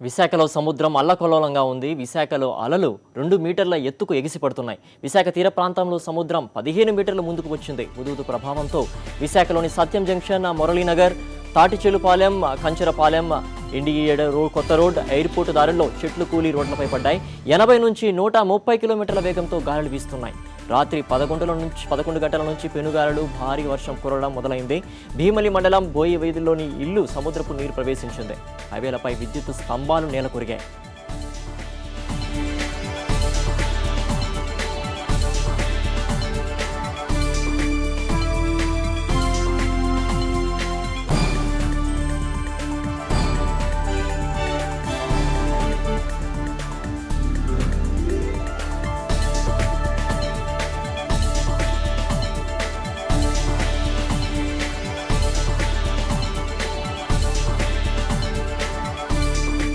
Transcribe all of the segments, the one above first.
విశాఖలో సముద్రం అల్లకల్లోలంగా ఉంది. విశాఖలో అలలు 2 మీటర్ల ఎత్తుకు ఎగిసిపడుతున్నాయి. విశాఖ తీర ప్రాంతంలో సముద్రం 15 మీటర్ల ముందుకు వచ్చింది. హుదూదు ప్రభావంతో విశాఖలోని సత్యం జంక్షన్, మురళీనగర్, తాటిచెలుపాలెం, కంచరపాలెం, ఇండియేడ్ రోడ్, కొత్త రోడ్, ఎయిర్పోర్ట్ దారుల్లో చెట్లు కూలి రోడ్లపై పడ్డాయి. 80 నుంచి 130 కిలోమీటర్ల వేగంతో గాలులు వీస్తున్నాయి. రాత్రి 11 గంటల నుంచి పెనుగాలులు, భారీ వర్షం కురవడం మొదలైంది. భీమలి మండలం బోయి వీధిలోని ఇల్లు సముద్రపు నీరు ప్రవేశించింది. హైవేలపై విద్యుత్ స్తంభాలు నేలకొరిగాయి.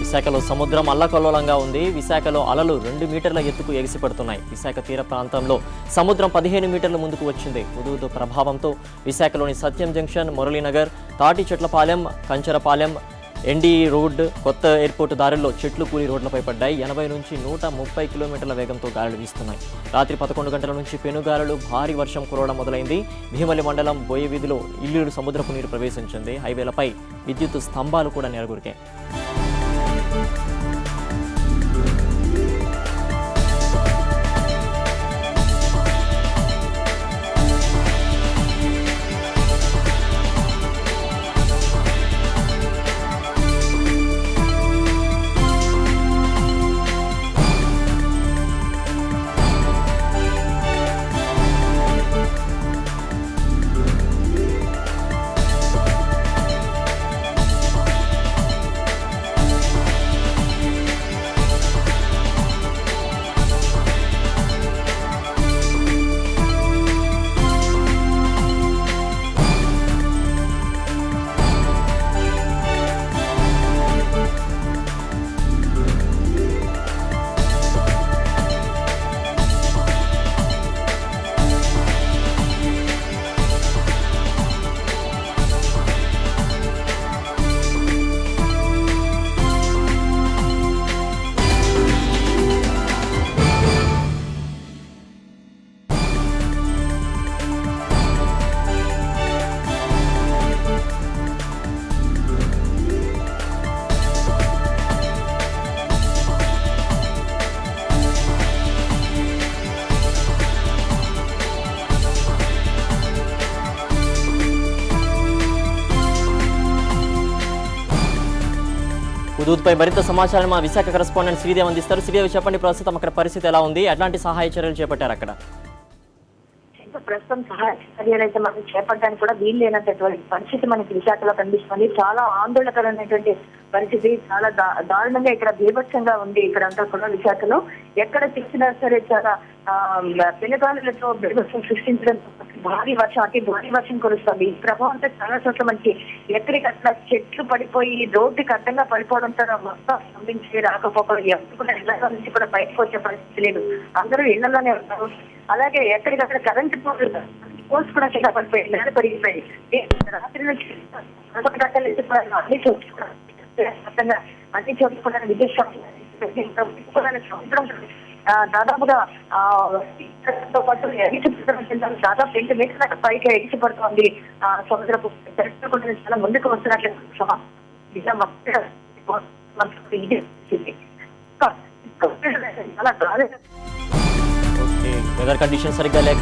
విశాఖలో సముద్రం అల్లకల్లోలంగా ఉంది. విశాఖలో అలలు 2 మీటర్ల ఎత్తుకు ఎగిసిపడుతున్నాయి. విశాఖ తీర ప్రాంతంలో సముద్రం 15 మీటర్ల ముందుకు వచ్చింది. హుదూదు ప్రభావంతో విశాఖలోని Satyam junction, Muralinagar, Tatichetlapalem, Kancharapalem, ND road, కొత్త ఎయిర్పోర్ట్ దారుల్లో చెట్లు కూలి రోడ్లపై పడ్డాయి. 80 నుంచి 130 కిలోమీటర్ల వేగంతో గాలులు వీస్తున్నాయి. రాత్రి 11 గంటల నుంచి పెనుగాలులు, భారీ వర్షం కురవడం మొదలైంది. భీమలి మండలం బోయి వీధిలో ఇల్లు సముద్రపు నీరు ప్రవేశించింది. హైవేలపై విద్యుత్ స్తంభాలు కూడా నెలకొరికాయి. హుదూద్పై మరింత సమాచారం మా విశాఖ కరెస్పాండెంట్ శ్రీదేవి అందిస్తారు. శ్రీదేవి, చెప్పండి, ప్రస్తుతం అక్కడ పరిస్థితి ఎలా ఉంది? ఎట్లాంటి సహాయ చర్యలు చేపట్టారు అక్కడ? ప్రస్తుతం సహాయ చర్యలు అయితే మనం చేపట్టడానికి కూడా వీలు లేనటువంటి పరిస్థితి మనకి విశాఖలో కనిపిస్తుంది. చాలా ఆందోళనకరమైనటువంటి పరిస్థితి, చాలా దారుణంగా ఇక్కడ బీభత్సంగా ఉంది. ఇక్కడ అంతా కూడా విశాఖలో ఎక్కడ చూసినా సరే చాలా పెనుగాలులతో బీభత్సం సృష్టించడం, భారీ వర్షం, అతి భారీ వర్షం కురుస్తుంది. ఈ ప్రభావంతో చాలా చోట్ల మనకి ఎక్కడికట్లా చెట్లు పడిపోయి రోడ్డుకి అడ్డంగా పడిపోవడంతో మొత్తం స్తంభించి రాకపోకలు, ఎవరు కూడా ఇళ్ల నుంచి కూడా బయటకు వచ్చే పరిస్థితి లేదు. అందరూ ఇళ్లలోనే ఉన్నారు. అలాగే ఎక్కడికక్కడ కరెంటు పోల్స్ కూడా చాలా పడిపోయి నేల పెరిగిపోయి రాత్రి నుంచి అన్ని చోట్ల కూడా విద్యుత్ సముద్రం దాదాపుగా పాటు దాదాపు 2 మీటర్ల పైకి ఎగిసిపడుతోంది. సముద్రపు చాలా ముందుకు వస్తున్నట్లు చాలా వెదర్ కండిషన్ సరిగ్గా లేక